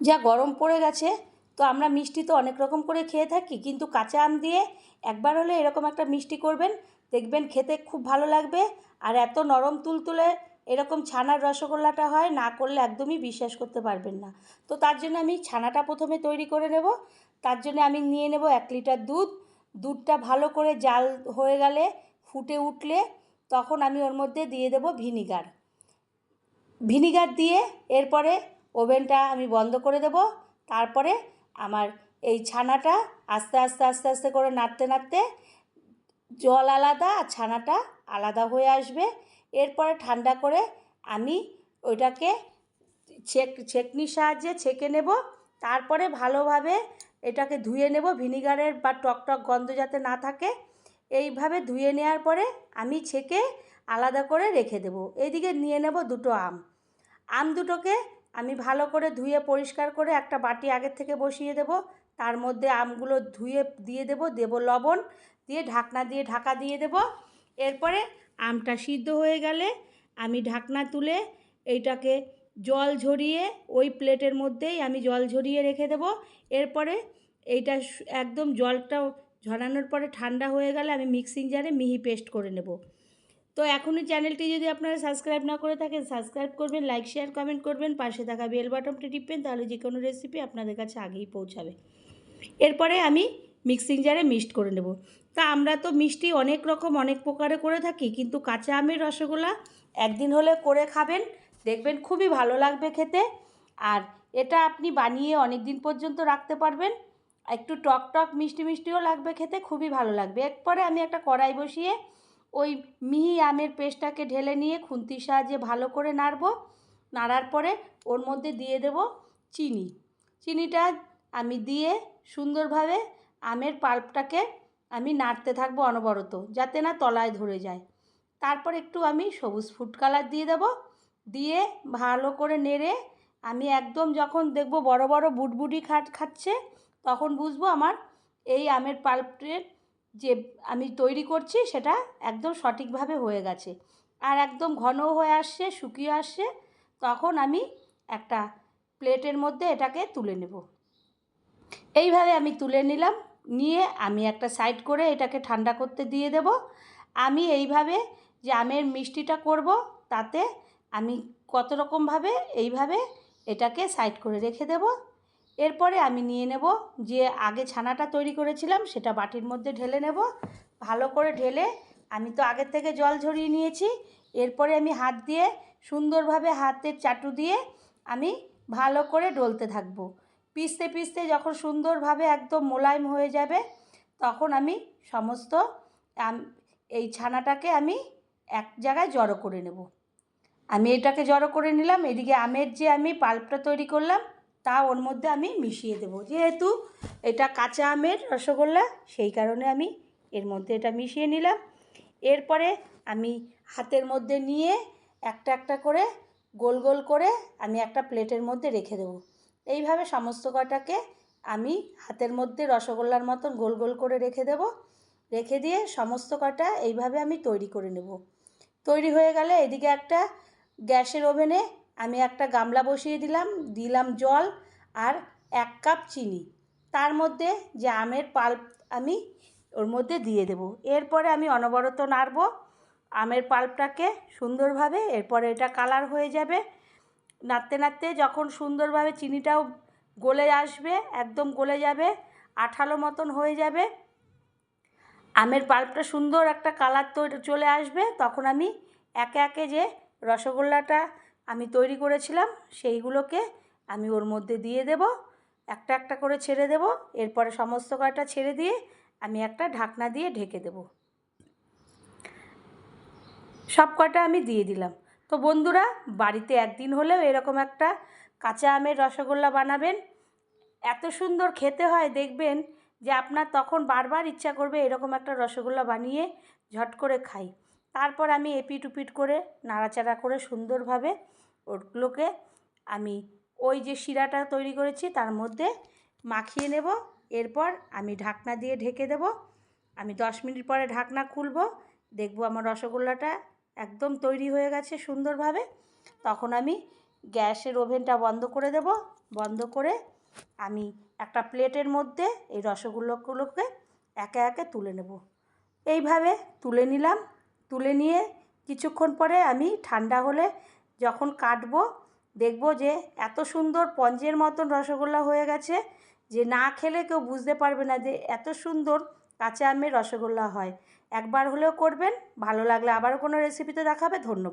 যা গরম পড়ে গেছে, তো আমরা মিষ্টি তো অনেক রকম করে খেয়ে থাকি, কিন্তু কাঁচা আম দিয়ে একবার হলে এরকম একটা মিষ্টি করবেন, দেখবেন খেতে খুব ভালো লাগবে। আর এত নরম তুলতুলে এরকম ছানার রসগোল্লাটা হয়, না করলে একদমই বিশ্বাস করতে পারবেন না। তো তার জন্য আমি ছানাটা প্রথমে তৈরি করে নেব। তার জন্য আমি নিয়ে নেব 1 লিটার দুধ। দুধটা ভালো করে জাল হয়ে গেলে, ফুটে উঠলে, তখন আমি ওর মধ্যে দিয়ে দেব ভিনিগার। ভিনিগার দিয়ে এরপরে ওভেনটা আমি বন্ধ করে দেব। তারপরে আমার এই ছানাটা আস্তে আস্তে আস্তে আস্তে করে নাড়তে নাড়তে জল আলাদা আর ছানাটা আলাদা হয়ে আসবে। এরপরে ঠান্ডা করে আমি ওইটাকে ছেঁকনির সাহায্যে ছেঁকে নেব। তারপরে ভালোভাবে এটাকে ধুয়ে নেব, ভিনিগারের বা টকটক গন্ধ যাতে না থাকে। এইভাবে ধুয়ে নেওয়ার পরে আমি ছেঁকে আলাদা করে রেখে দেব। এইদিকে নিয়ে নেব দুটো আম। আম দুটোকে আমি ভালো করে ধুয়ে পরিষ্কার করে একটা বাটি আগের থেকে বসিয়ে দেব। তার মধ্যে আমগুলো ধুয়ে দিয়ে দেব লবণ দিয়ে, ঢাকনা দিয়ে ঢাকা দিয়ে দেব। এরপরে আমটা সিদ্ধ হয়ে গেলে আমি ঢাকনা তুলে এইটাকে জল ঝরিয়ে ওই প্লেটের মধ্যেই আমি জল ঝরিয়ে রেখে দেব। এরপরে এইটা একদম জলটা ঝরানোর পরে ঠান্ডা হয়ে গেলে আমি মিক্সিং জারে মিহি পেস্ট করে নেব। তো এখনই চ্যানেলটি যদি আপনারা সাবস্ক্রাইব না করে থাকেন, সাবস্ক্রাইব করবেন, লাইক শেয়ার কমেন্ট করবেন, পাশে থাকা বেল বাটনটি টিপবেন, তাহলে যে কোনো রেসিপি আপনাদের কাছে আগেই পৌঁছাবে। এরপরে আমি মিক্সিং জারে মিক্সড করে নেব। তা আমরা তো মিষ্টি অনেক রকম অনেক প্রকারে করে থাকি, কিন্তু কাঁচা আমের রসগোল্লা একদিন হলে করে খাবেন, দেখবেন খুবই ভালো লাগবে খেতে। আর এটা আপনি বানিয়ে অনেক দিন পর্যন্ত রাখতে পারবেন। একটু টক টক মিষ্টি মিষ্টিও লাগবে খেতে, খুবই ভালো লাগবে। এরপরে আমি একটা কড়াই বসিয়ে ওই মিহি আমের পেস্টটাকে ঢেলে নিয়ে খুন্তির সাহায্যে ভালো করে নাড়ব। নাড়ার পরে ওর মধ্যে দিয়ে দেব চিনি। চিনিটা আমি দিয়ে সুন্দরভাবে আমের পাল্পটাকে আমি নাড়তে থাকবো অনবরত, যাতে না তলায় ধরে যায়। তারপর একটু আমি সবুজ ফুড কালার দিয়ে দেব। দিয়ে ভালো করে নেড়ে আমি একদম যখন দেখব বড় বড় বুটবুটি খাচ্ছে, তখন বুঝবো আমার এই আমের পাল্পের যে আমি তৈরি করছি সেটা একদম সঠিকভাবে হয়ে গেছে। আর একদম ঘনও হয়ে আসছে, শুকিয়ে আসছে। তখন আমি একটা প্লেটের মধ্যে এটাকে তুলে নেব। এইভাবে আমি তুলে নিলাম, নিয়ে আমি একটা সাইড করে এটাকে ঠান্ডা করতে দিয়ে দেব। আমি এইভাবে যে আমের মিষ্টিটা করব, তাতে আমি কত রকমভাবে এইভাবে এটাকে সাইড করে রেখে দেব। এরপরে আমি নিয়ে নেব যে আগে ছানাটা তৈরি করেছিলাম, সেটা বাটির মধ্যে ঢেলে নেব। ভালো করে ঢেলে আমি তো আগের থেকে জল ঝরিয়ে নিয়েছি। এরপরে আমি হাত দিয়ে সুন্দরভাবে হাতের চাটু দিয়ে আমি ভালো করে ডলতে থাকবো। পিষতে পিষতে যখন সুন্দরভাবে একদম মোলায়েম হয়ে যাবে, তখন আমি সমস্ত এই ছানাটাকে আমি এক জায়গায় জড়ো করে নেব। আমি এটাকে জড়ো করে নিলাম। এদিকে আমের যে আমি পাল্পটা তৈরি করলাম তা ওর মধ্যে আমি মিশিয়ে দেব। যেহেতু এটা কাঁচা আমের রসগোল্লা, সেই কারণে আমি এর মধ্যে এটা মিশিয়ে নিলাম। এরপরে আমি হাতের মধ্যে নিয়ে একটা একটা করে গোল গোল করে আমি একটা প্লেটের মধ্যে রেখে দেবো। এইভাবে সমস্ত কটাকে আমি হাতের মধ্যে রসগোল্লার মতন গোল গোল করে রেখে দেব। রেখে দিয়ে সমস্ত কটা এইভাবে আমি তৈরি করে নেব। তৈরি হয়ে গেলে এদিকে একটা গ্যাসের ওভেনে আমি একটা গামলা বসিয়ে দিলাম জল আর 1 কাপ চিনি। তার মধ্যে যে আমের পাল্প আমি ওর মধ্যে দিয়ে দেব। এরপরে আমি অনবরত নাড়ব আমের পাল্পটাকে সুন্দরভাবে। এরপরে এটা কালার হয়ে যাবে। নাড়তে নাড়তে যখন সুন্দরভাবে চিনিটাও গলে আসবে, একদম গলে যাবে, আঠালো মতন হয়ে যাবে, আমের পাল্পটা সুন্দর একটা কালার চলে আসবে, তখন আমি একে একে যে রসগোল্লাটা আমি তৈরি করেছিলাম সেইগুলোকে আমি ওর মধ্যে দিয়ে দেব। একটা একটা করে ছেড়ে দেব। এরপরে সমস্ত কয়টা ছেড়ে দিয়ে আমি একটা ঢাকনা দিয়ে ঢেকে দেব। সব কয়টা আমি দিয়ে দিলাম। তো বন্ধুরা, বাড়িতে একদিন হলেও এরকম একটা কাঁচা আমের রসগোল্লা বানাবেন। এত সুন্দর খেতে হয়, দেখবেন যে আপনার তখন বারবার ইচ্ছা করবে এরকম একটা রসগোল্লা বানিয়ে ঝট করে খাই। তারপর আমি এপিট ওপিট করে নাড়াচাড়া করে সুন্দরভাবে ওগুলোকে আমি ওই যে শিরাটা তৈরি করেছি তার মধ্যে মাখিয়ে নেব। এরপর আমি ঢাকনা দিয়ে ঢেকে দেব। আমি 10 মিনিট পরে ঢাকনা খুলব, দেখব আমার রসগোল্লাটা একদম তৈরি হয়ে গেছে সুন্দরভাবে। তখন আমি গ্যাসের ওভেনটা বন্ধ করে দেব। বন্ধ করে আমি একটা প্লেটের মধ্যে এই রসগোল্লাগুলোকে একে একে তুলে নেব। এইভাবে তুলে নিলাম। তুলে নিয়ে কিছুক্ষণ পরে আমি ঠান্ডা হলে যখন কাটবো দেখব যে এত সুন্দর স্পঞ্জের মতন রসগোল্লা হয়ে গেছে যে না খেলে কেউ বুঝতে পারবে না যে এত সুন্দর কাঁচা আমের রসগোল্লা হয়। একবার হলেও করবেন, ভালো লাগলে আবারও কোনো রেসিপিতে দেখাবে। ধন্যবাদ।